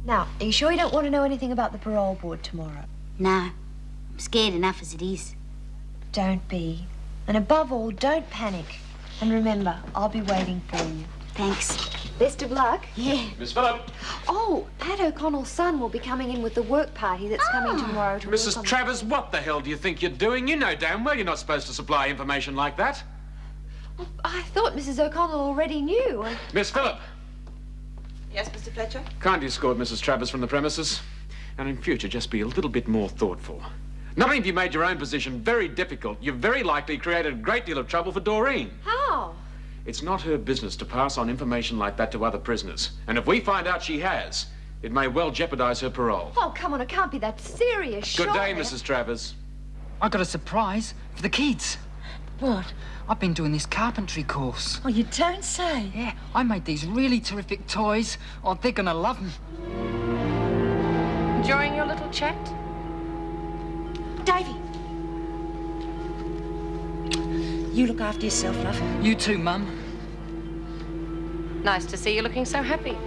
Now, are you sure you don't want to know anything about the parole board tomorrow? No. I'm scared enough as it is. Don't be. And above all, don't panic. And remember, I'll be waiting for you. Thanks. Best of luck. Yeah. Miss Phillip. Oh, Pat O'Connell's son will be coming in with the work party that's coming tomorrow to Mrs. work on Travers, what the hell do you think you're doing? You know damn well you're not supposed to supply information like that. Well, I thought Mrs. O'Connell already knew. Miss Phillip. Yes, Mr. Fletcher? Kindly escort Mrs. Travers from the premises. And in future, just be a little bit more thoughtful. Not only have you made your own position very difficult, you've very likely created a great deal of trouble for Doreen. How? It's not her business to pass on information like that to other prisoners. And if we find out she has, it may well jeopardize her parole. Oh, come on, it can't be that serious, Good day, surely. Mrs. Travers. I got a surprise for the kids. What? I've been doing this carpentry course. Oh, you don't say. Yeah, I made these really terrific toys. Oh, they're gonna love them. Enjoying your little chat? Davy. You look after yourself, love. You too, Mum. Nice to see you looking so happy.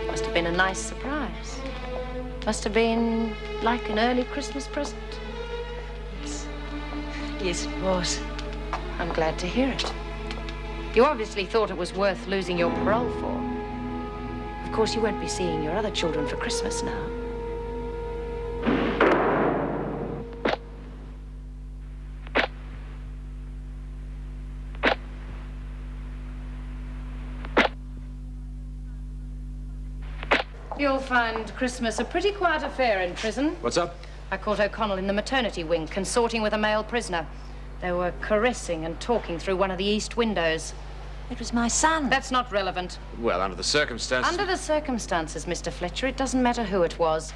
Must have been a nice surprise. Must have been like an early Christmas present. Yes, it was. I'm glad to hear it. You obviously thought it was worth losing your parole for. Of course, you won't be seeing your other children for Christmas now. You'll find Christmas a pretty quiet affair in prison. What's up? I caught O'Connell in the maternity wing, consorting with a male prisoner. They were caressing and talking through one of the east windows. It was my son. That's not relevant. Well, under the circumstances... Under the circumstances, Mr. Fletcher, it doesn't matter who it was.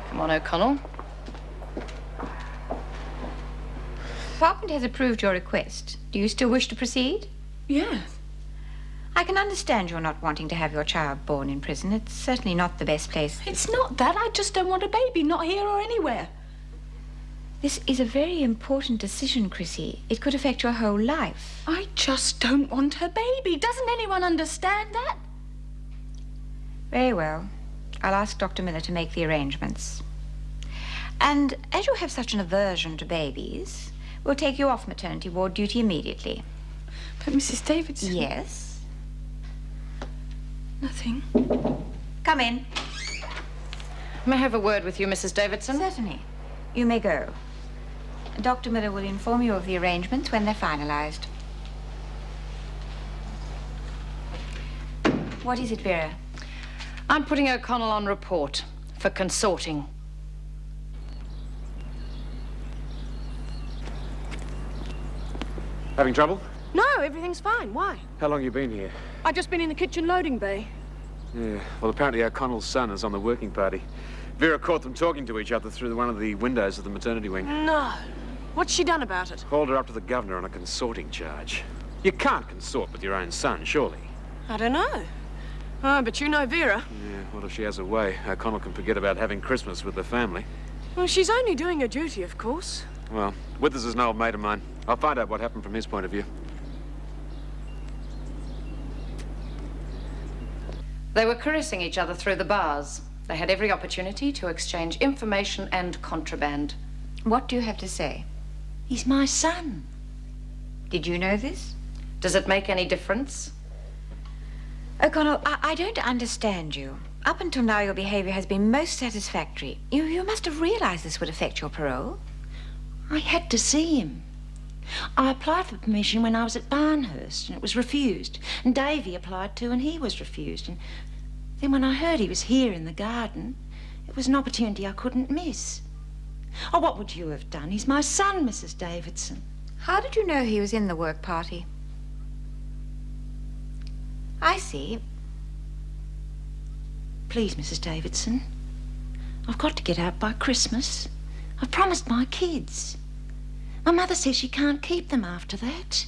Come on, O'Connell. Department has approved your request. Do you still wish to proceed? Yes. I can understand you're not wanting to have your child born in prison. It's certainly not the best place. It's not that. I just don't want a baby, not here or anywhere. This is a very important decision, Chrissy. It could affect your whole life. I just don't want a baby. Doesn't anyone understand that? Very well. I'll ask Dr. Miller to make the arrangements. And as you have such an aversion to babies, we'll take you off maternity ward duty immediately. But Mrs. Davidson... Yes? Nothing. Come in. May I have a word with you, Mrs. Davidson? Certainly. You may go. Dr. Miller will inform you of the arrangements when they're finalized. What is it, Vera? I'm putting O'Connell on report for consorting. Having trouble? No, everything's fine. Why? How long you been here? I've just been in the kitchen loading bay. Yeah, well, apparently O'Connell's son is on the working party. Vera caught them talking to each other through one of the windows of the maternity wing. No. What's she done about it? Hauled her up to the governor on a consorting charge. You can't consort with your own son, surely. I don't know. Oh, but you know Vera. Yeah, well, if she has a way, O'Connell can forget about having Christmas with the family. Well, she's only doing her duty, of course. Well, Withers is an old mate of mine. I'll find out what happened from his point of view. They were caressing each other through the bars. They had every opportunity to exchange information and contraband. What do you have to say? He's my son. Did you know this? Does it make any difference? O'Connell, I don't understand you. Up until now, your behavior has been most satisfactory. You must have realized this would affect your parole. I had to see him. I applied for permission when I was at Barnhurst, and it was refused. And Davy applied too, and he was refused. And then when I heard he was here in the garden, it was an opportunity I couldn't miss. Oh, what would you have done? He's my son, Mrs. Davidson. How did you know he was in the work party? I see. Please, Mrs. Davidson, I've got to get out by Christmas. I've promised my kids. My mother says she can't keep them after that.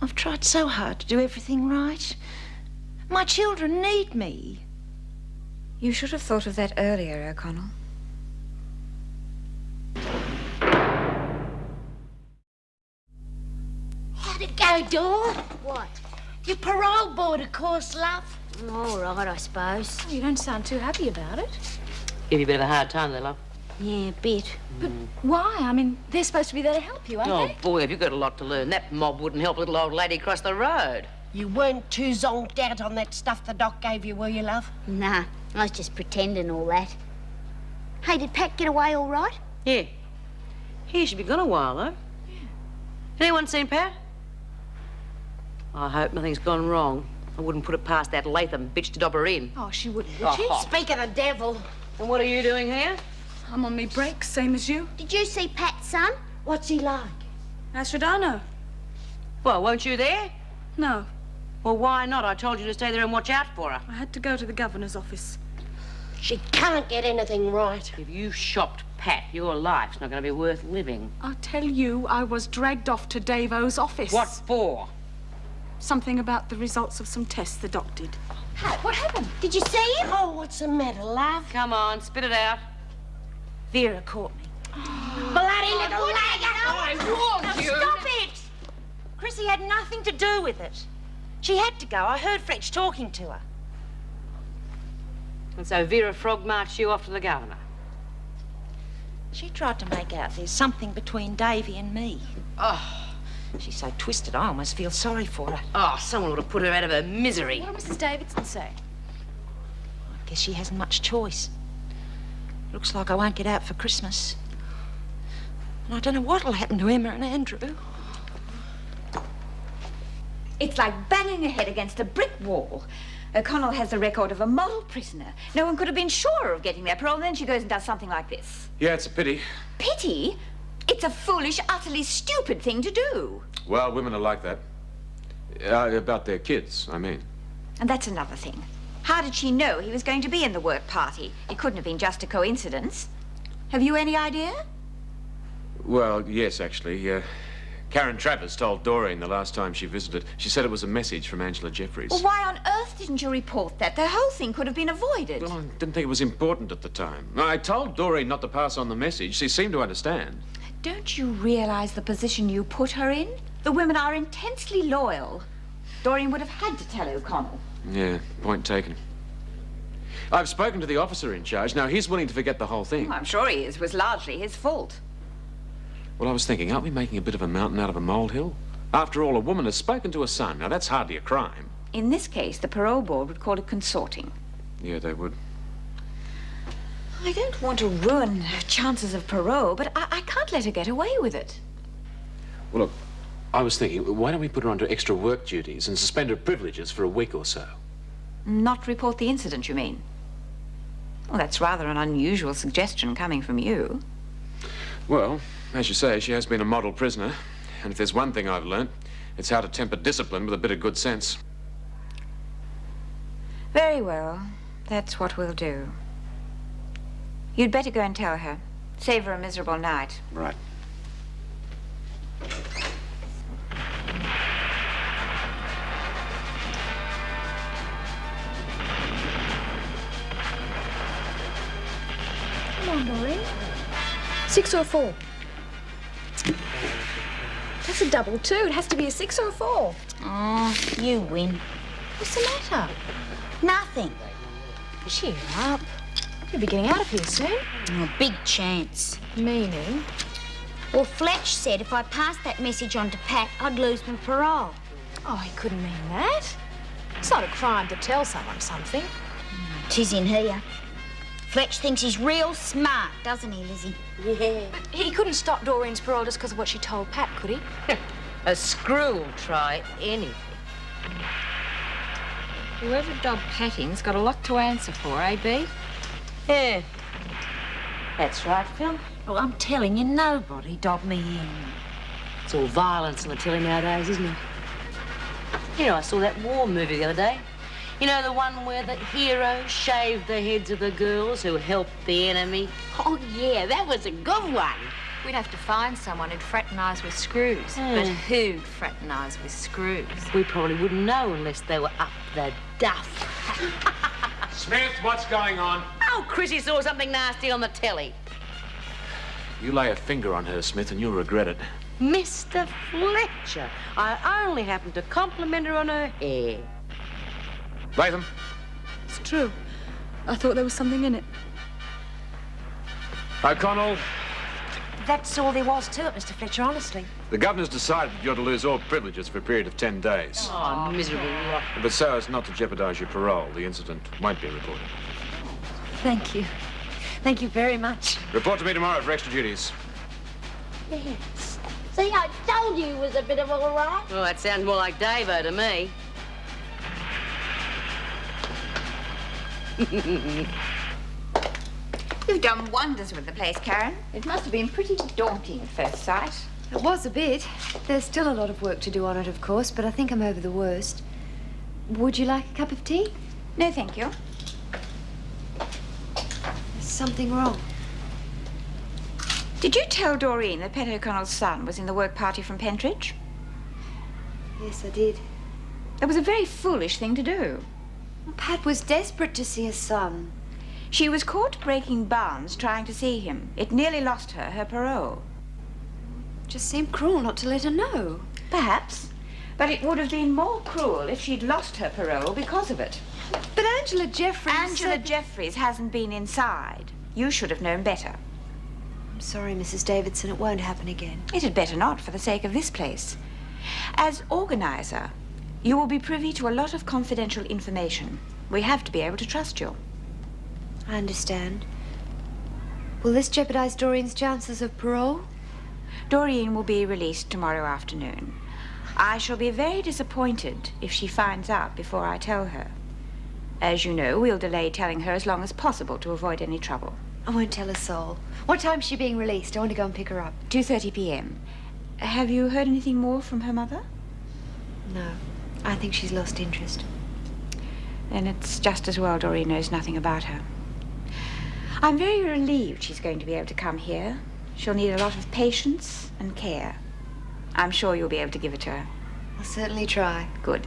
I've tried so hard to do everything right. My children need me. You should have thought of that earlier, O'Connell. How'd it go, Dor? What? Your parole board, of course, love. All right, I suppose. You don't sound too happy about it. Give you a bit of a hard time there, love. Yeah, a bit. But why? I mean, they're supposed to be there to help you, aren't Oh, they? boy, have you got a lot to learn. That mob wouldn't help a little old lady across the road. You weren't too zonked out on that stuff the doc gave you, were you, love? Nah, I was just pretending all that. Hey, did Pat get away all right? Yeah. He should be gone a while, though. Yeah. Anyone seen Pat? I hope nothing's gone wrong. I wouldn't put it past that Latham bitch to dob her in. Oh, she wouldn't, would she? Speak of the devil. And what are you doing here? I'm on me break, same as you. Did you see Pat's son? What's he like? How should I know? Well, weren't you there? No, Well, why not? I told you to stay there and watch out for her. I had to go to the governor's office. She can't get anything right. If you shopped Pat, your life's not going to be worth living. I'll tell you, I was dragged off to Davo's office. What for? Something about the results of some tests the doc did. Pat, what happened? Did you see him? Oh, what's the matter, love? Come on, spit it out. Vera caught me. Bloody little lagger! I warned you! Stop it! Chrissy had nothing to do with it. She had to go. I heard Fletch talking to her. And so Vera Frog marched you off to the governor. She tried to make out there's something between Davy and me. Oh, She's so twisted, I almost feel sorry for her. oh, someone would have put her out of her misery. What did Mrs. Davidson say? I guess she hasn't much choice. Looks like I won't get out for Christmas. And I don't know what'll happen to Emma and Andrew. It's like banging your head against a brick wall. O'Connell has the record of a model prisoner. No one could have been surer of getting their parole, and then she goes and does something like this. Yeah, it's a pity. Pity? It's a foolish, utterly stupid thing to do. Well, women are like that. About their kids, I mean. And that's another thing. How did she know he was going to be in the work party? It couldn't have been just a coincidence. Have you any idea? Well, yes, actually. Karen Travers told Doreen the last time she visited. She said it was a message from Angela Jeffries. Well, why on earth didn't you report that? The whole thing could have been avoided. Well, I didn't think it was important at the time. I told Doreen not to pass on the message. She seemed to understand. Don't you realize the position you put her in? The women are intensely loyal. Doreen would have had to tell O'Connell. Yeah, point taken. I've spoken to the officer in charge. Now, he's willing to forget the whole thing. I'm sure he is. It was largely his fault. Well, I was thinking, aren't we making a bit of a mountain out of a molehill? After all, a woman has spoken to her son. Now, that's hardly a crime. In this case, the parole board would call it consorting. Yeah, they would. I don't want to ruin her chances of parole, but I can't let her get away with it. Well, look, I was thinking, why don't we put her under extra work duties and suspend her privileges for a week or so? Not report the incident, you mean? Well, that's rather an unusual suggestion coming from you. Well, as you say, she has been a model prisoner. And if there's one thing I've learnt, it's how to temper discipline with a bit of good sense. Very well. That's what we'll do. You'd better go and tell her. Save her a miserable night. Right. Come on, Doreen. 6 or 4? That's a double too. It has to be a 6 or a 4. Oh, you win. What's the matter? Nothing. Cheer up. You'll be getting out of here soon. Oh, big chance. Meaning? Well, Fletch said if I passed that message on to Pat, I'd lose my parole. Oh, he couldn't mean that. It's not a crime to tell someone something. Tis in here. Fletch thinks he's real smart, doesn't he, Lizzie? Yeah. But he couldn't stop Doreen's parole just because of what she told Pat, could he? A screw will try anything. Whoever dobbed Pat in's got a lot to answer for, eh, Bea? Yeah. That's right, Phil. Well, I'm telling you, nobody dobbed me in. It's all violence on the telly nowadays, isn't it? You know, I saw that war movie the other day. You know, the one where the heroes shaved the heads of the girls who helped the enemy? Oh, yeah, that was a good one. We'd have to find someone who'd fraternise with screws. But who'd fraternise with screws? We probably wouldn't know unless they were up the duff. Smith, what's going on? Oh, Chrissy saw something nasty on the telly. You lay a finger on her, Smith, and you'll regret it. Mr. Fletcher, I only happened to compliment her on her hair. Latham? It's true. I thought there was something in it. O'Connell, That's all there was to it, Mr. Fletcher, honestly. the governor's decided you're to lose all privileges for a period of 10 days. Oh, miserable lot. But so as not to jeopardise your parole, the incident won't be reported. Thank you. Thank you very much. Report to me tomorrow for extra duties. Yes. See, I told you he was a bit of all right. Well, that sounds more like Davo to me. You've done wonders with the place, Karen. It must have been pretty daunting at first sight. It was a bit. There's still a lot of work to do on it, of course, but I think I'm over the worst. Would you like a cup of tea? No, thank you. There's something wrong. Did you tell Doreen that Pat O'Connell's son was in the work party from Pentridge? Yes, I did. That was a very foolish thing to do. Pat was desperate to see his son. She was caught breaking bounds trying to see him. It nearly lost her parole. Just seemed cruel not to let her know. Perhaps. But it would have been more cruel if she'd lost her parole because of it. But Angela Jeffries... Angela Jeffries hasn't been inside. You should have known better. I'm sorry, Mrs. Davidson. It won't happen again. It had better not, for the sake of this place. As organizer, you will be privy to a lot of confidential information. We have to be able to trust you. I understand. Will this jeopardize Doreen's chances of parole? Doreen will be released tomorrow afternoon. I shall be very disappointed if she finds out before I tell her. As you know, we'll delay telling her as long as possible to avoid any trouble. I won't tell a soul. What time's she being released? I want to go and pick her up. 2:30 p.m. Have you heard anything more from her mother? No. I think she's lost interest. Then it's just as well Doreen knows nothing about her. I'm very relieved she's going to be able to come here. She'll need a lot of patience and care. I'm sure you'll be able to give it to her. I'll certainly try. Good.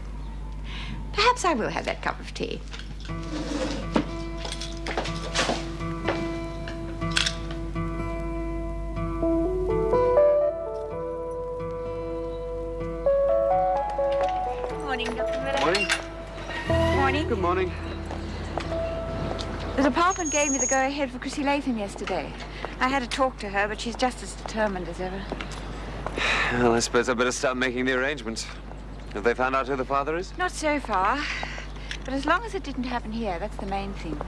Perhaps I will have that cup of tea. Morning, Dr. Miller. Morning. Morning. Good morning. The department gave me the go-ahead for Chrissy Latham yesterday. I had to talk to her, but she's just as determined as ever. Well, I suppose I better start making the arrangements. Have they found out who the father is? Not so far. But as long as it didn't happen here, that's the main thing.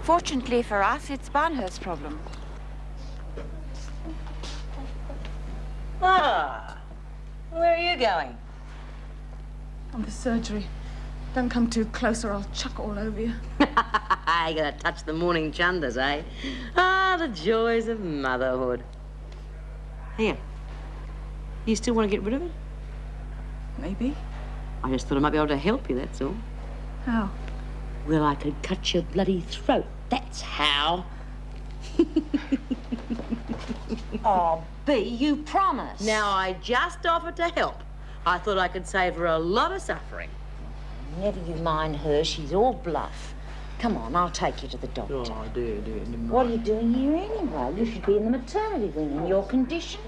Fortunately for us, it's Barnhurst's problem. Ah, where are you going? I'm for surgery. Don't come too close or I'll chuck all over you. You gotta touch the morning chundas, eh? Ah, the joys of motherhood. Here. You still want to get rid of it? Maybe. I just thought I might be able to help you, that's all. How? Well, I could cut your bloody throat. That's how. Oh, Bea, you promised. Now, I just offered to help. I thought I could save her a lot of suffering. Never you mind her. She's all bluff. Come on, I'll take you to the doctor. Oh, dear. What are you doing here anyway? You should be in the maternity wing in your condition.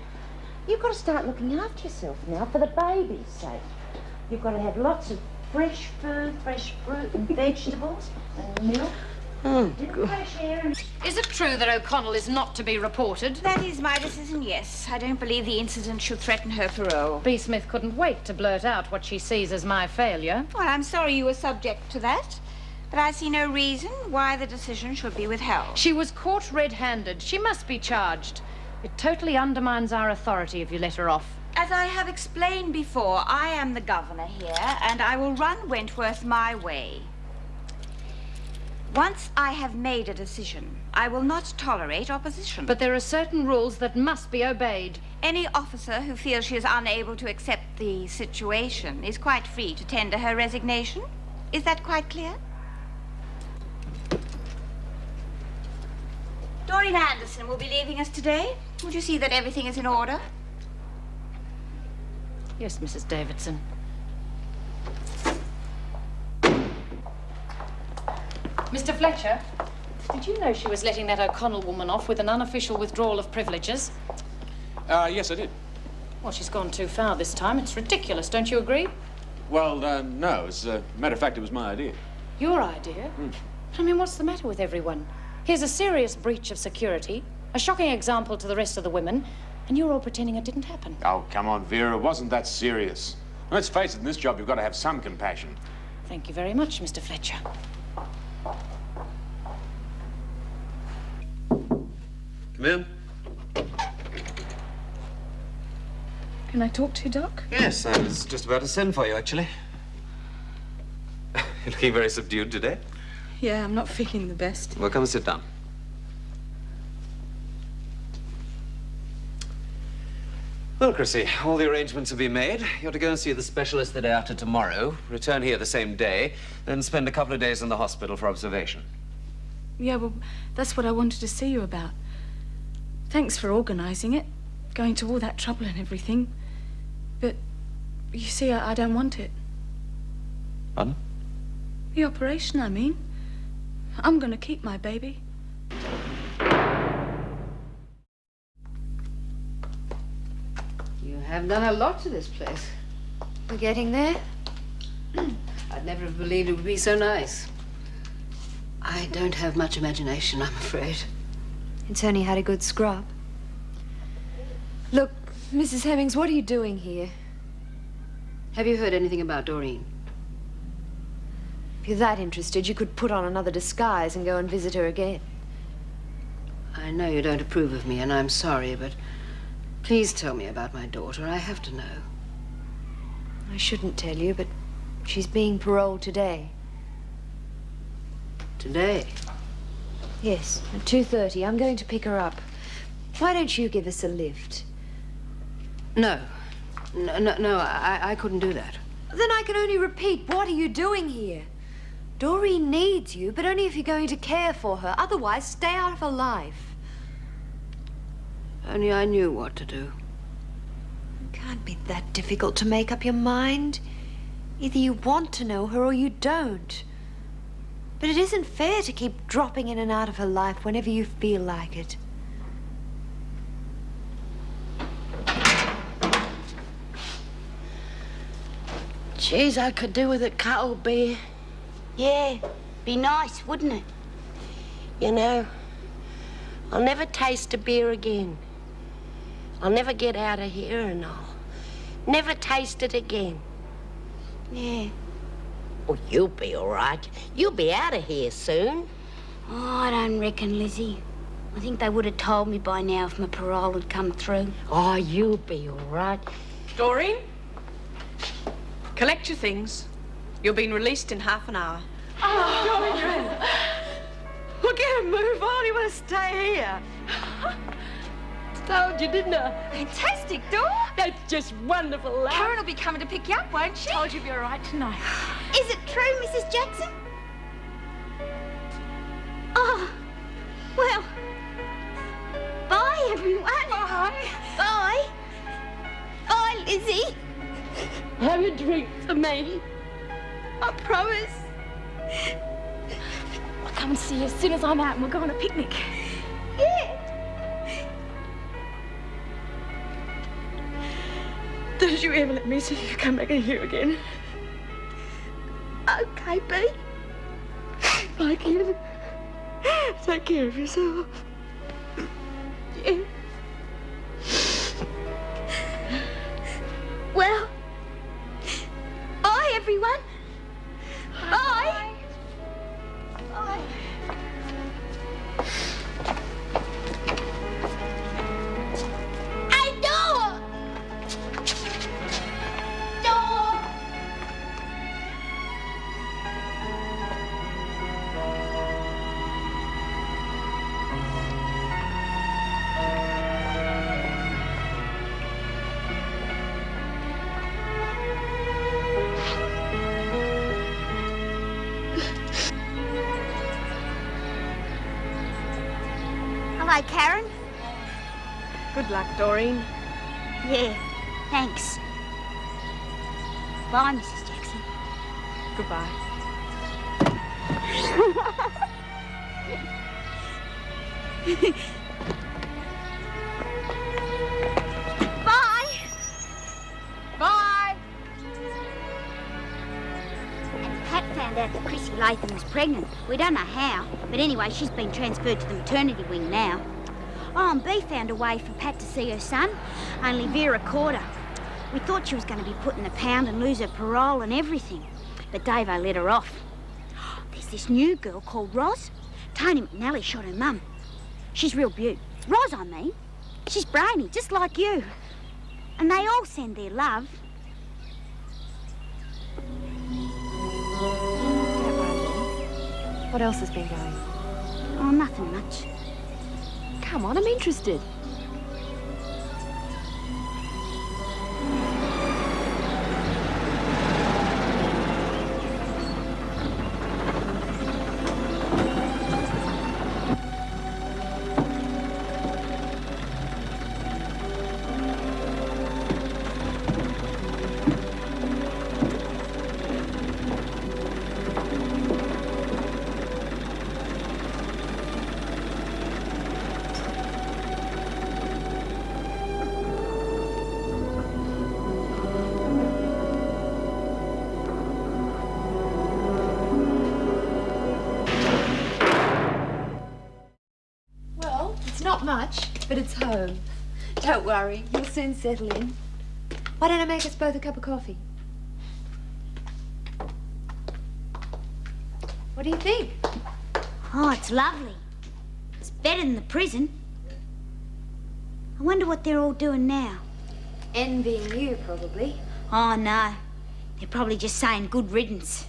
You've got to start looking after yourself now for the baby's sake. You've got to have lots of fresh food, fresh fruit and vegetables and milk. Fresh air and... Is it true that O'Connell is not to be reported? That is my decision, yes. I don't believe the incident should threaten her parole. B. Smith couldn't wait to blurt out what she sees as my failure. Well, I'm sorry you were subject to that, but I see no reason why the decision should be withheld. She was caught red-handed. She must be charged. It totally undermines our authority if you let her off. As I have explained before, I am the governor here, and I will run Wentworth my way. Once I have made a decision, I will not tolerate opposition. But there are certain rules that must be obeyed. Any officer who feels she is unable to accept the situation is quite free to tender her resignation. Is that quite clear? Doreen Anderson will be leaving us today. Would you see that everything is in order? Yes, Mrs. Davidson. Mr. Fletcher, did you know she was letting that O'Connell woman off with an unofficial withdrawal of privileges? Yes, I did. Well, she's gone too far this time. It's ridiculous, don't you agree? Well, no. As a matter of fact, it was my idea. Your idea? I mean, what's the matter with everyone? Here's a serious breach of security, a shocking example to the rest of the women, and you're all pretending it didn't happen. Oh, come on, Vera. It wasn't that serious. Let's face it, in this job, you've got to have some compassion. Thank you very much, Mr. Fletcher. Come in. Can I talk to you, Doc? Yes, I was just about to send for you, actually. You're looking very subdued today. Yeah, I'm not feeling the best. Well, come and sit down. Well, Chrissy, all the arrangements have been made. You're to go and see the specialist the day after tomorrow, return here the same day, then spend a couple of days in the hospital for observation. Yeah, well, that's what I wanted to see you about. Thanks for organising it, going to all that trouble and everything. But, you see, I don't want it. Pardon? The operation, I mean. I'm going to keep my baby. You have done a lot to this place. We're getting there. I'd never have believed it would be so nice. I don't have much imagination, I'm afraid. It's only had a good scrub. Look, Mrs. Hemmings, what are you doing here? Have you heard anything about Doreen? If you're that interested, you could put on another disguise and go and visit her again. I know you don't approve of me, and I'm sorry, but please tell me about my daughter. I have to know. I shouldn't tell you, but she's being paroled today. Today? Yes, at 2:30. I'm going to pick her up. Why don't you give us a lift? No. No, I couldn't do that. Then I can only repeat, what are you doing here? Doreen needs you, but only if you're going to care for her. Otherwise, stay out of her life. Only I knew what to do. It can't be that difficult to make up your mind. Either you want to know her or you don't. But it isn't fair to keep dropping in and out of her life whenever you feel like it. Geez, I could do with a cold beer. Yeah, be nice, wouldn't it? You know, I'll never taste a beer again. I'll never get out of here and I'll never taste it again. Yeah. Oh, you'll be all right. You'll be out of here soon. Oh, I don't reckon, Lizzie. I think they would have told me by now if my parole had come through. Oh, you'll be all right. Doreen, collect your things. You're being released in half an hour. Oh, Doreen! Well, get a move on. You want to stay here? Told you, didn't I? Fantastic, Dor. That's just wonderful, love. Karen will be coming to pick you up, won't she? Told you'd be all right tonight. Is it true, Mrs. Jackson? Oh, well, bye, everyone. Bye. Bye. Bye, Lizzie. Have a drink for me. I promise. I'll come and see you as soon as I'm out and we'll go on a picnic. Yeah. Don't you ever let me see you come back in here again. Okay, B. Like you. Take care of yourself. Yeah. Well, bye, everyone. Bye. Bye. Hey, Dor! Dor! Hello, Karen. Good luck, Doreen. Yeah, thanks. Bye, Mrs. Jackson. Goodbye. Bye. Bye. Pat found out that Chrissy Latham Doreen was pregnant. We don't know how, but anyway, she's been transferred to the maternity wing now. Oh, and Bea found a way for Pat to see her son, only Vera caught her. We thought she was going to be put in the pound and lose her parole and everything, but Davo let her off. There's this new girl called Roz. Tony McNally shot her mum. She's real beaut. Roz, I mean. She's brainy, just like you. And they all send their love. Don't worry. What else has been going? Oh, nothing much. Come on, I'm interested. Not much, but it's home. Don't worry, you'll soon settle in. Why don't I make us both a cup of coffee? What do you think? Oh, it's lovely. It's better than the prison. I wonder what they're all doing now. Envying you, probably. Oh, no. They're probably just saying good riddance.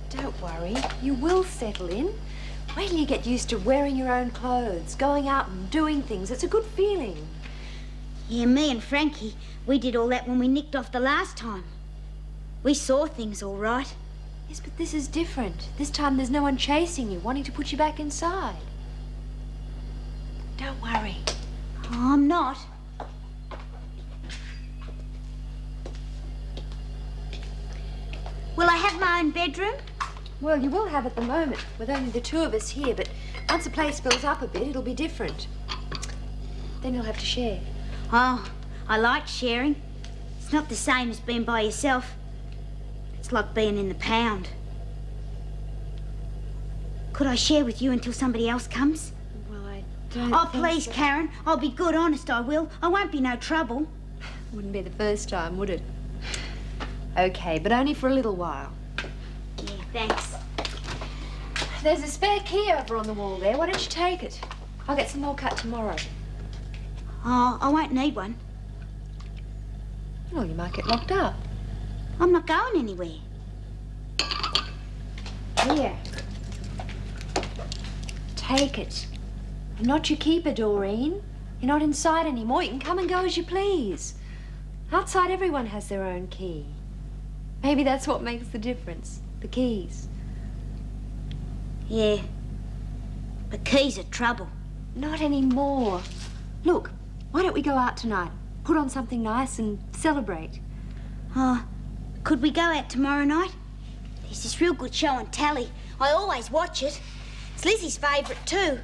Don't worry, you will settle in. Wait till you get used to wearing your own clothes, going out and doing things. It's a good feeling. Yeah, me and Frankie, we did all that when we nicked off the last time. We saw things all right. Yes, but this is different. This time there's no one chasing you, wanting to put you back inside. Don't worry. Oh, I'm not. Will I have my own bedroom? Well, you will have at the moment, with only the two of us here, but once the place fills up a bit, it'll be different. Then you'll have to share. Oh, I like sharing. It's not the same as being by yourself. It's like being in the pound. Could I share with you until somebody else comes? Well, I don't Oh, think please, so. Karen. I'll be good, honest, I will. I won't be no trouble. Wouldn't be the first time, would it? Okay, but only for a little while. Yeah, thanks. There's a spare key over on the wall there. Why don't you take it? I'll get some more cut tomorrow. Oh, I won't need one. Well, you might get locked up. I'm not going anywhere. Here. Take it. I'm not your keeper, Doreen. You're not inside anymore. You can come and go as you please. Outside, everyone has their own key. Maybe that's what makes the difference. The keys. Yeah. But keys are trouble. Not anymore. Look, why don't we go out tonight? Put on something nice and celebrate. Oh, could we go out tomorrow night? There's this real good show on telly. I always watch it. It's Lizzie's favourite too.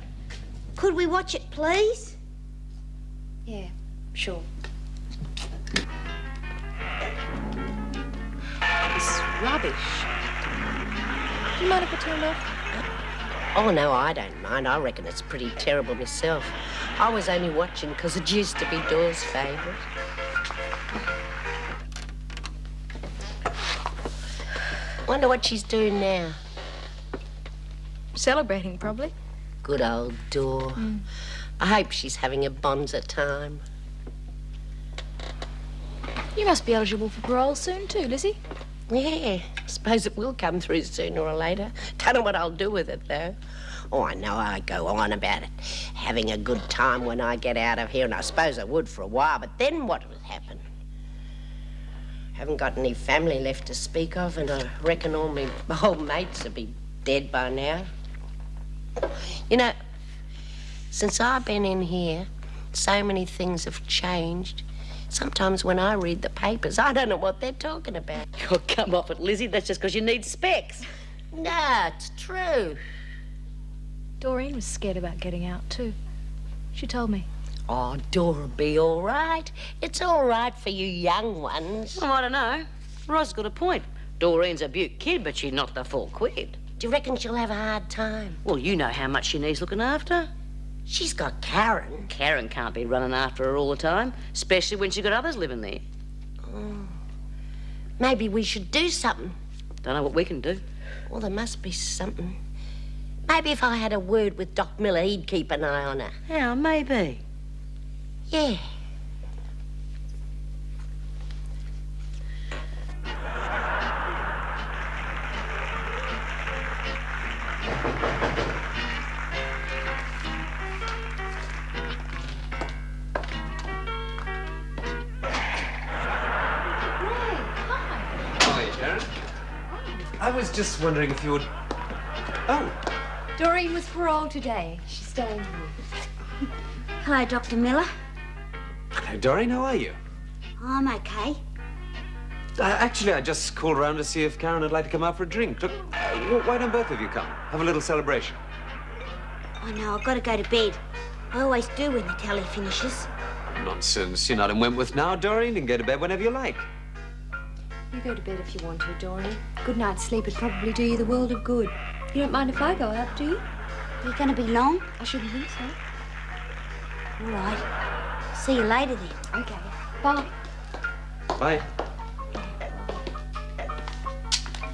Could we watch it, please? Yeah, sure. This is rubbish. Do you mind if I turn it off? Oh, no, I don't mind. I reckon it's pretty terrible myself. I was only watching because it used to be Dora's favourite. Wonder what she's doing now. Celebrating, probably. Good old Dora. I hope she's having a bonza time. You must be eligible for parole soon too, Lizzie. Yeah, I suppose it will come through sooner or later. Don't know what I'll do with it, though. Oh, I know I go on about it, having a good time when I get out of here, and I suppose I would for a while, but then what would happen? Haven't got any family left to speak of, and I reckon all my old mates will be dead by now. You know, since I've been in here, so many things have changed. Sometimes when I read the papers, I don't know what they're talking about. Oh, come off it, Lizzie. That's just because you need specs. No, it's true. Doreen was scared about getting out too. She told me. Oh, Dora'll be all right. It's all right for you young ones. Oh, I don't know. Roz got a point. Doreen's a beaut kid, but she's not the full quid. Do you reckon she'll have a hard time? Well, you know how much she needs looking after. She's got Karen. Karen can't be running after her all the time, especially when she's got others living there. Oh. Maybe we should do something. Don't know what we can do. Well, there must be something. Maybe if I had a word with Doc Miller, he'd keep an eye on her. Yeah, maybe. Yeah. I was just wondering if you would... Oh. Doreen was paroled today. She's staying here. Hello, Dr. Miller. Hello, Doreen. How are you? I'm okay. Actually, I just called around to see if Karen would like to come out for a drink. Look, why don't both of you come? Have a little celebration. Oh, no, I've got to go to bed. I always do when the telly finishes. Nonsense. You're not in Wentworth now, Doreen. You can go to bed whenever you like. You go to bed if you want to, Doreen. Good night's sleep would probably do you the world of good. You don't mind if I go out, do you? Are you going to be long? I shouldn't think so. All right. See you later then. Okay. Bye. Bye.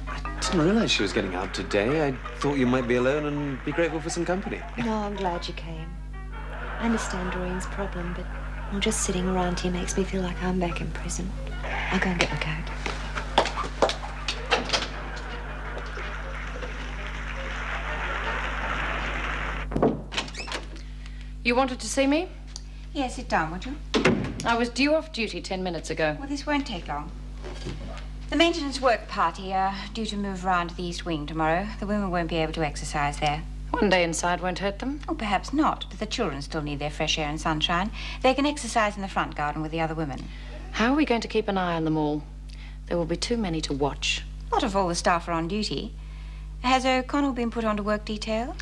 I didn't realize she was getting out today. I thought you might be alone and be grateful for some company. No, I'm glad you came. I understand Doreen's problem, but just sitting around here makes me feel like I'm back in prison. I'll go and get my coat. You wanted to see me? Yes, sit down, would you? I was due off duty 10 minutes ago. Well, this won't take long. The maintenance work party are due to move round to the East Wing tomorrow. The women won't be able to exercise there. One day inside won't hurt them. Oh, perhaps not, but the children still need their fresh air and sunshine. They can exercise in the front garden with the other women. How are we going to keep an eye on them all? There will be too many to watch. Not if all the staff are on duty. Has O'Connell been put onto work detail?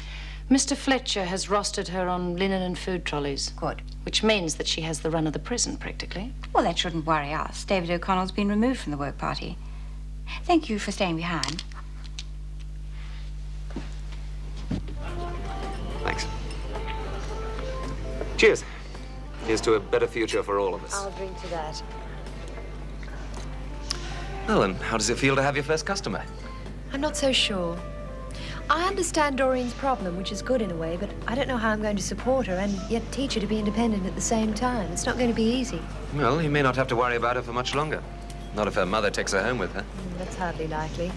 Mr. Fletcher has rostered her on linen and food trolleys. Good. Which means that she has the run of the prison, practically. Well, that shouldn't worry us. David O'Connell's been removed from the work party. Thank you for staying behind. Thanks. Cheers. Here's to a better future for all of us. I'll drink to that. Well, and how does it feel to have your first customer? I'm not so sure. I understand Doreen's problem, which is good in a way, but I don't know how I'm going to support her and yet teach her to be independent at the same time. It's not going to be easy. Well, you may not have to worry about her for much longer. Not if her mother takes her home with her. That's hardly likely.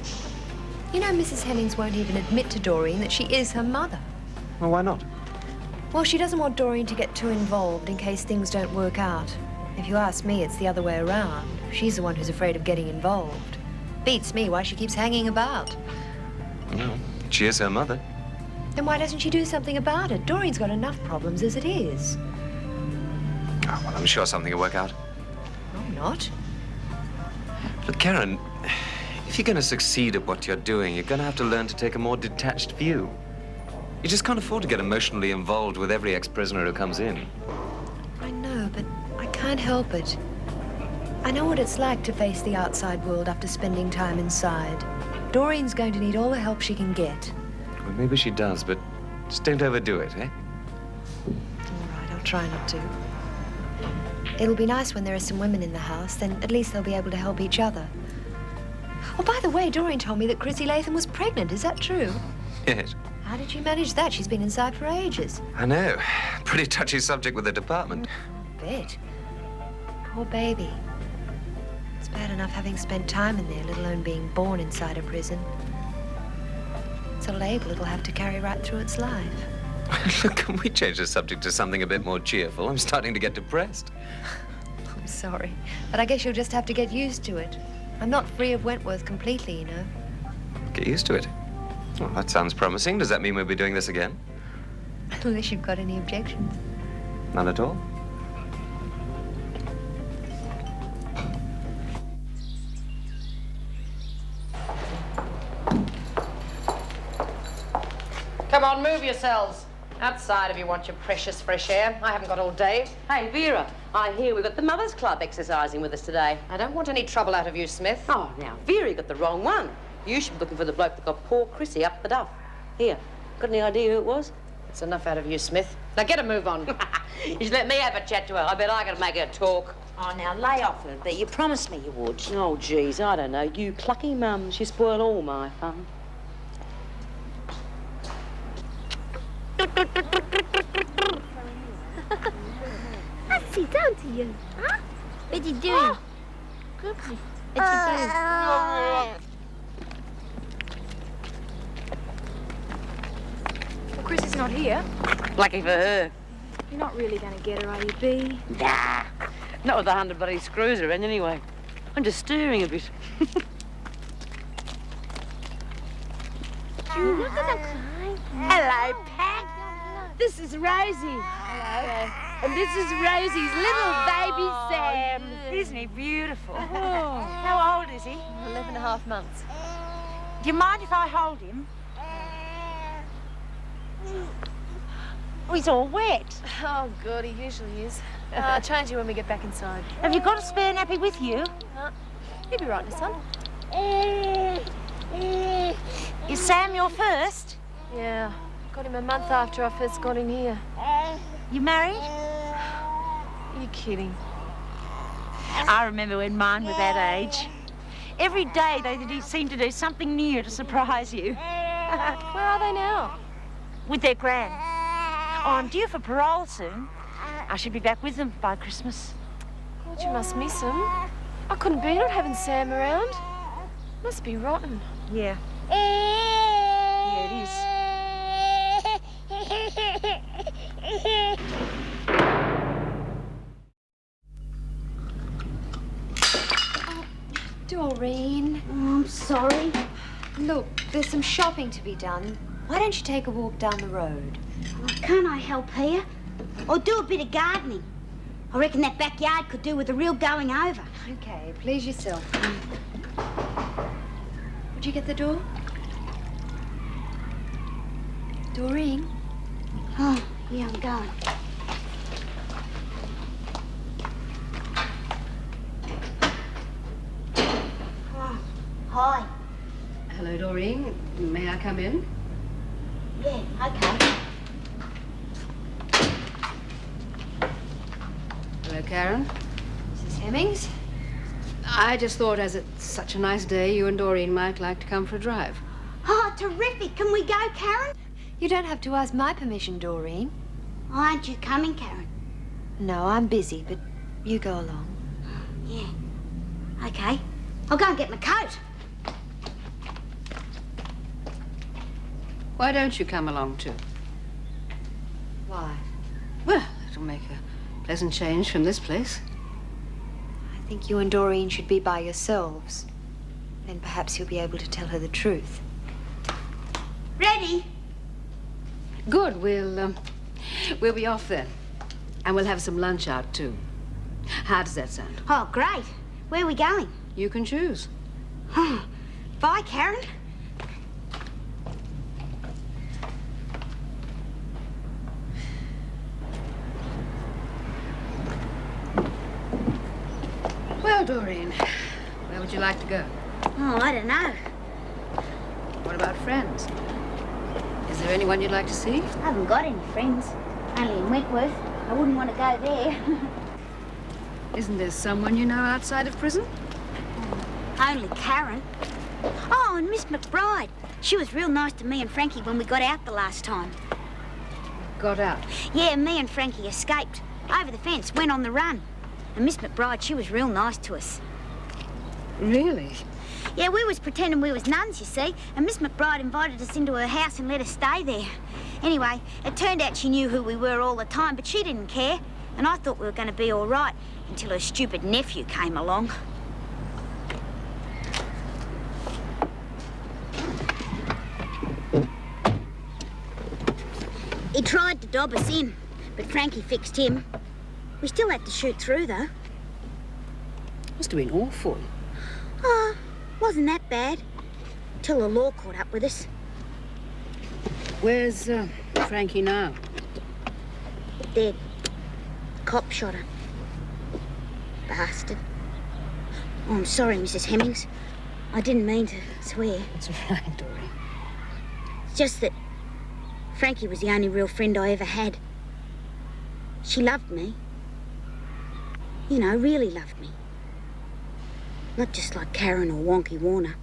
You know, Mrs. Hennings won't even admit to Doreen that she is her mother. Well, why not? Well, she doesn't want Doreen to get too involved in case things don't work out. If you ask me, it's the other way around. She's the one who's afraid of getting involved. Beats me why she keeps hanging about. Well, she is her mother. Then why doesn't she do something about it? Doreen's got enough problems as it is. Oh, well, I'm sure something will work out. Oh, not? But Karen, if you're going to succeed at what you're doing, you're going to have to learn to take a more detached view. You just can't afford to get emotionally involved with every ex-prisoner who comes in. I know, but I can't help it. I know what it's like to face the outside world after spending time inside. Doreen's going to need all the help she can get. Well, maybe she does, but just don't overdo it, eh? All right, I'll try not to. It'll be nice when there are some women in the house, then at least they'll be able to help each other. Oh, by the way, Doreen told me that Chrissy Latham was pregnant. Is that true? Yes. How did you manage that? She's been inside for ages. I know. Pretty touchy subject with the department. I bet. Poor baby. It's bad enough having spent time in there, let alone being born inside a prison. It's a label it'll have to carry right through its life. Look, can we change the subject to something a bit more cheerful? I'm starting to get depressed. I'm sorry, but I guess you'll just have to get used to it. I'm not free of Wentworth completely, you know. Get used to it. Well, that sounds promising. Does that mean we'll be doing this again? Unless you've got any objections. None at all? Come on, move yourselves. Outside if you want your precious fresh air. I haven't got all day. Hey, Vera, I hear we've got the Mothers Club exercising with us today. I don't want any trouble out of you, Smith. Oh, now, Vera, you got the wrong one. You should be looking for the bloke that got poor Chrissy up the duff. Here, got any idea who it was? That's enough out of you, Smith. Now get a move on. You should let me have a chat to her. I bet I can make her talk. Oh, now lay off her, but you promised me you would. Oh, geez, I don't know. You plucky mums. You spoil all my fun. I sit down to you, huh? What you doing? Oh. What you doing? Well, Chrissy's not here. Lucky for her. You're not really going to get her, are you, Bea? Nah. Not with 100 bloody screws around, anyway. I'm just stirring a bit. Hello, Pat. This is Rosie. Hello. And this is Rosie's little baby Sam. Isn't he beautiful? Oh. How old is he? 11 and a half months. Do you mind if I hold him? Oh, he's all wet. Oh, good, he usually is. I'll change you when we get back inside. Have you got a spare nappy with you? You'll be right, my son. Is Sam your first? Yeah, got him a month after I first got in here. You married? You're kidding. I remember when mine were that age. Every day they seemed to do something new to surprise you. Where are they now? With their gran. Oh, I'm due for parole soon. I should be back with them by Christmas. God, you must miss them. I couldn't bear not having Sam around. Must be rotten. Yeah. Yeah, it is. Doreen. Oh, I'm sorry. Look, there's some shopping to be done. Why don't you take a walk down the road? Oh, can't I help here? Or do a bit of gardening? I reckon that backyard could do with a real going over. Okay, please yourself. Would you get the door? Doreen? Oh, yeah, I'm going. Oh, hi. Hello, Doreen. May I come in? Yeah, okay. Hello, Karen. Mrs. Hemmings? I just thought, as it's such a nice day, you and Doreen might like to come for a drive. Oh, terrific. Can we go, Karen? You don't have to ask my permission, Doreen. Oh, aren't you coming, Karen? No, I'm busy, but you go along. Yeah. Okay. I'll go and get my coat. Why don't you come along, too? Why? Well, it'll make a pleasant change from this place. I think you and Doreen should be by yourselves. Then perhaps you'll be able to tell her the truth. Ready? Good. We'll be off then. And we'll have some lunch out, too. How does that sound? Oh, great. Where are we going? You can choose. Oh, bye, Karen. Well, Doreen, where would you like to go? Oh, I don't know. What about friends? Is there anyone you'd like to see? I haven't got any friends. Only in Wentworth. I wouldn't want to go there. Isn't there someone you know outside of prison? Only Karen. Oh, and Miss McBride. She was real nice to me and Frankie when we got out the last time. Got out? Yeah, me and Frankie escaped. Over the fence, went on the run. And Miss McBride, she was real nice to us. Really? Yeah, we was pretending we was nuns, you see, and Miss McBride invited us into her house and let us stay there. Anyway, it turned out she knew who we were all the time, but she didn't care. And I thought we were going to be all right until her stupid nephew came along. He tried to dob us in, but Frankie fixed him. We still had to shoot through, though. Must have been awful. Oh, wasn't that bad. Till the law caught up with us. Where's Frankie now? Dead. Cop shot her. Bastard. Oh, I'm sorry, Mrs. Hemmings. I didn't mean to swear. It's all right, Dory. It's just that Frankie was the only real friend I ever had. She loved me. You know, really loved me. Not just like Karen or Wonky Warner.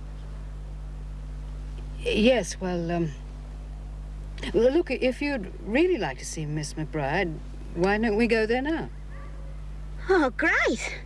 Yes, well, look, if you'd really like to see Miss McBride, why don't we go there now? Oh, great.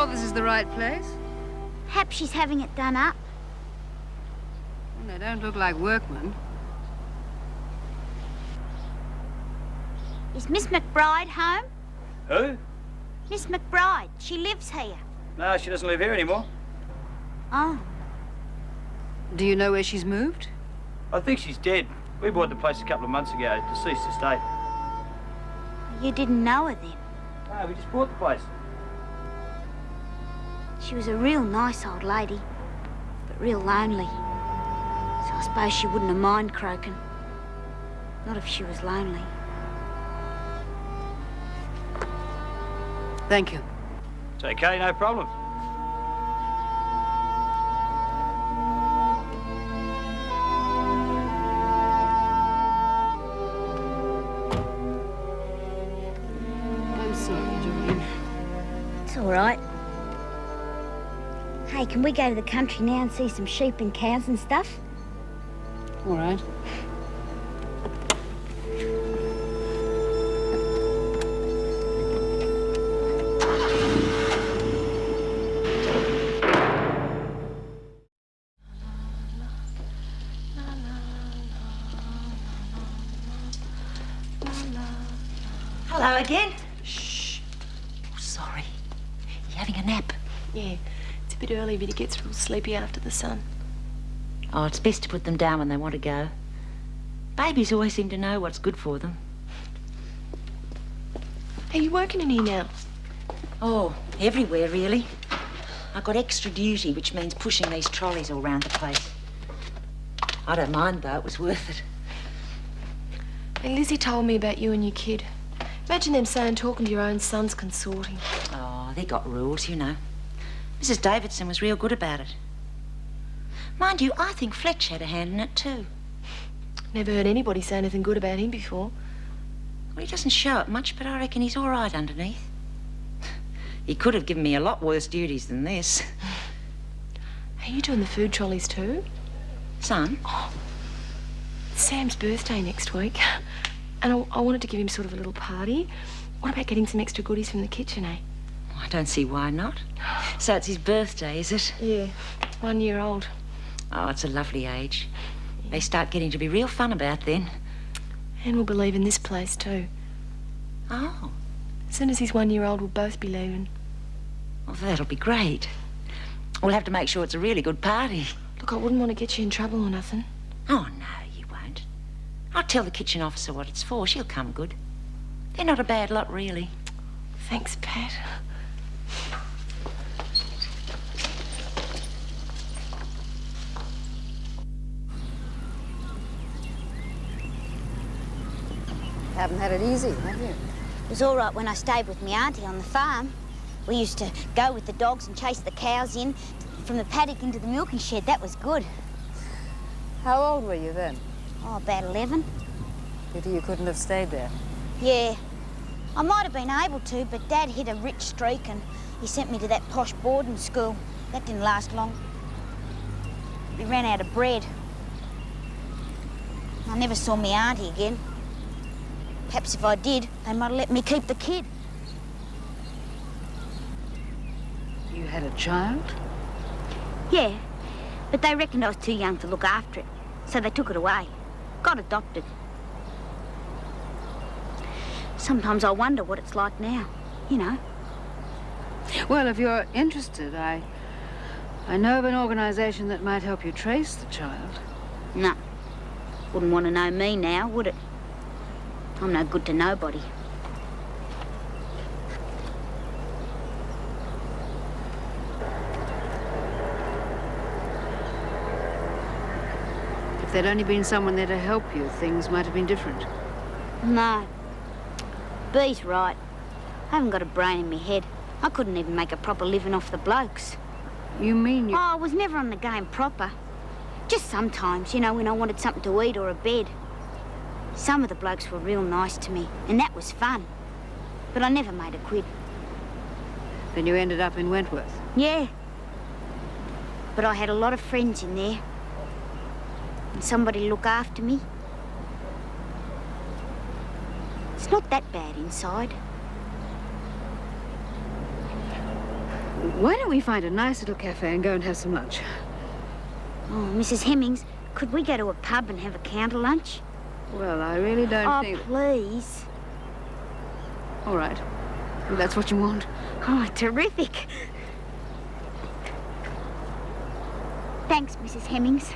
This is the right place? Perhaps she's having it done up. Well, they don't look like workmen. Is Miss McBride home? Who? Miss McBride. She lives here. No, she doesn't live here anymore. Oh. Do you know where she's moved? I think she's dead. We bought the place a couple of months ago, deceased estate. You didn't know her then? No, we just bought the place. She was a real nice old lady, but real lonely. So I suppose she wouldn't have mind croaking. Not if she was lonely. Thank you. It's okay, no problem. I'm sorry, Julian. It's all right. Hey, can we go to the country now and see some sheep and cows and stuff? All right. Hello again. Shh. Oh, sorry. You having a nap? Yeah, it's a bit early, but he gets real sleepy after the sun. Oh, it's best to put them down when they want to go. Babies always seem to know what's good for them. Are you working in here now? Oh, everywhere, really. I've got extra duty, which means pushing these trolleys all round the place. I don't mind, though. It was worth it. Hey, Lizzie told me about you and your kid. Imagine them saying talking to your own son's consorting. Oh, they got rules, you know. Mrs. Davidson was real good about it. Mind you, I think Fletch had a hand in it, too. Never heard anybody say anything good about him before. Well, he doesn't show it much, but I reckon he's all right underneath. He could have given me a lot worse duties than this. Are you doing the food trolleys too? Son? Oh, it's Sam's birthday next week. And I wanted to give him sort of a little party. What about getting some extra goodies from the kitchen, eh? I don't see why not. So it's his birthday, is it? Yeah, 1 year old. Oh, it's a lovely age. They start getting to be real fun about then. And we'll be leaving this place too. Oh. As soon as he's 1 year old, we'll both be leaving. Well, that'll be great. We'll have to make sure it's a really good party. Look, I wouldn't want to get you in trouble or nothing. Oh, no, you won't. I'll tell the kitchen officer what it's for. She'll come good. They're not a bad lot, really. Thanks, Pat. Haven't had it easy, have you? It was all right when I stayed with my auntie on the farm. We used to go with the dogs and chase the cows in from the paddock into the milking shed. That was good. How old were you then? Oh, about 11. Pity you couldn't have stayed there. Yeah. I might have been able to, but Dad hit a rich streak and he sent me to that posh boarding school. That didn't last long. We ran out of bread. I never saw me auntie again. Perhaps if I did, they might have let me keep the kid. You had a child? Yeah, but they reckoned I was too young to look after it, so they took it away. Got adopted. Sometimes I wonder what it's like now, you know. Well, if you're interested, I know of an organisation that might help you trace the child. No. Wouldn't want to know me now, would it? I'm no good to nobody. If there'd only been someone there to help you, things might have been different. No. Bee's right. I haven't got a brain in my head. I couldn't even make a proper living off the blokes. You mean you... Oh, I was never on the game proper. Just sometimes, you know, when I wanted something to eat or a bed. Some of the blokes were real nice to me, and that was fun. But I never made a quid. Then you ended up in Wentworth? Yeah. But I had a lot of friends in there. And somebody to look after me. It's not that bad inside. Why don't we find a nice little cafe and go and have some lunch? Oh, Mrs. Hemmings, could we go to a pub and have a counter lunch? Well, I really don't think... Oh, please. All right. If that's what you want. Oh, terrific. Thanks, Mrs. Hemmings.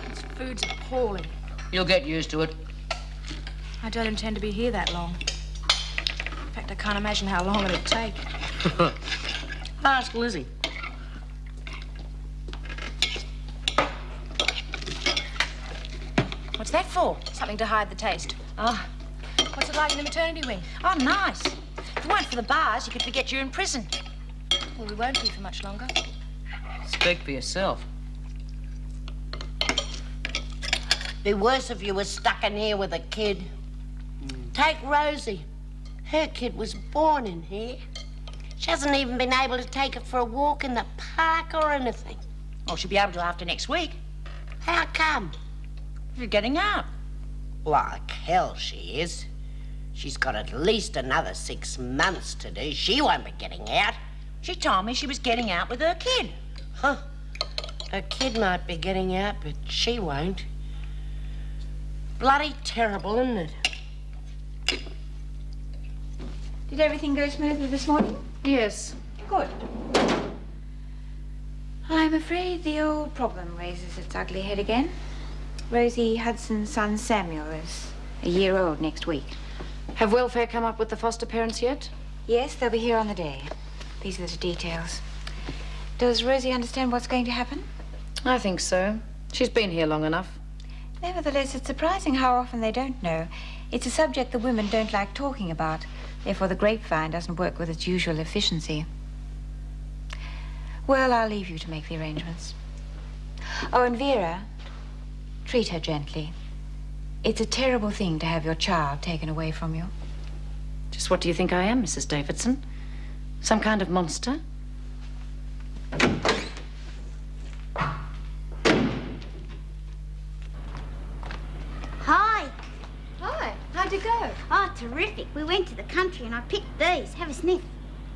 This food's appalling. You'll get used to it. I don't intend to be here that long. In fact, I can't imagine how long it'll take. Ask Lizzie. What's that for? Something to hide the taste. Oh, What's it like in the maternity wing? oh, nice. If it weren't for the bars, you could forget you're in prison. Well, we won't be for much longer. Speak for yourself. Be worse if you were stuck in here with a kid. Take Rosie. Her kid was born in here. She hasn't even been able to take it for a walk in the park or anything. Oh, she'll be able to after next week. How come? You're getting out. Like hell she is. She's got at least another 6 months to do. She won't be getting out. She told me she was getting out with her kid. Huh. Her kid might be getting out, but she won't. Bloody terrible, isn't it? Did everything go smoothly this morning? Yes. Good. I'm afraid the old problem raises its ugly head again. Rosie Hudson's son Samuel is a year old next week. Have welfare come up with the foster parents yet? Yes, they'll be here on the day. These are the details. Does Rosie understand what's going to happen? I think so. She's been here long enough. Nevertheless, it's surprising how often they don't know. It's a subject the women don't like talking about. Therefore, the grapevine doesn't work with its usual efficiency. Well, I'll leave you to make the arrangements. Oh, and Vera, treat her gently. It's a terrible thing to have your child taken away from you. Just what do you think I am, Mrs. Davidson? Some kind of monster? Hi. Hi. How'd you go? Oh, terrific. We went to the country and I picked these. Have a sniff.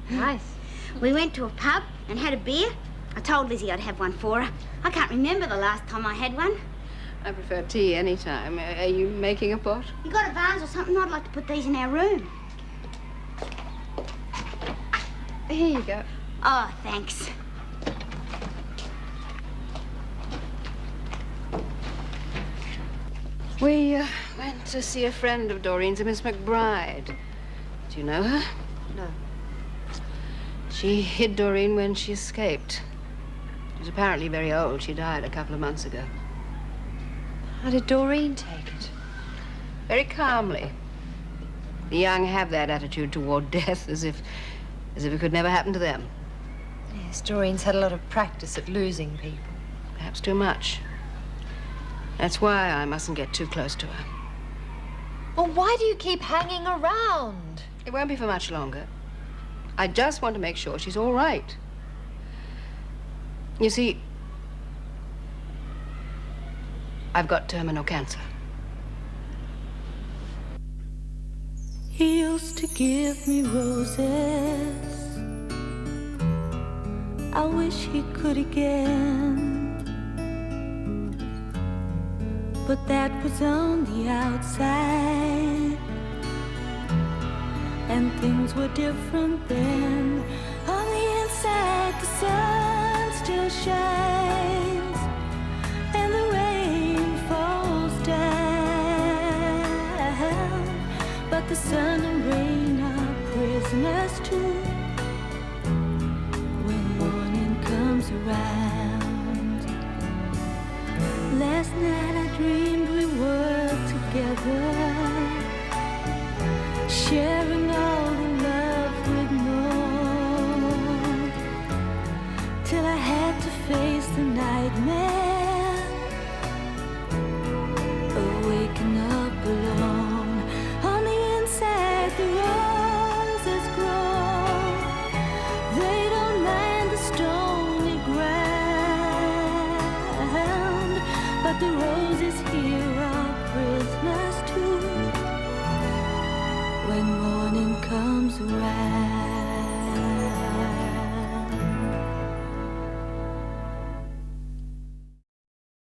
Nice. We went to a pub and had a beer. I told Lizzie I'd have one for her. I can't remember the last time I had one. I prefer tea any time. Are you making a pot? You got a vase or something? I'd like to put these in our room. Here you go. Oh, thanks. We went to see a friend of Doreen's, a Miss McBride. Do you know her? No. She hid Doreen when she escaped. She was apparently very old. She died a couple of months ago. How did Doreen take it? Very calmly. The young have that attitude toward death, as if it could never happen to them. Yes, Doreen's had a lot of practice at losing people. Perhaps too much. That's why I mustn't get too close to her. Well, why do you keep hanging around? It won't be for much longer. I just want to make sure she's all right. You see, I've got terminal cancer. He used to give me roses. I wish he could again. but that was on the outside. And things were different then. On the inside, the sun still shines, and the rain falls down. But the sun and rain are prisoners too when morning comes around. Last night I dreamed we were together, sharing all the love we'd known, till I had to face the nightmare of waking up alone. On the inside, the roses grow. They don't mind the stony ground, but the roses here are prisoners too when morning comes around.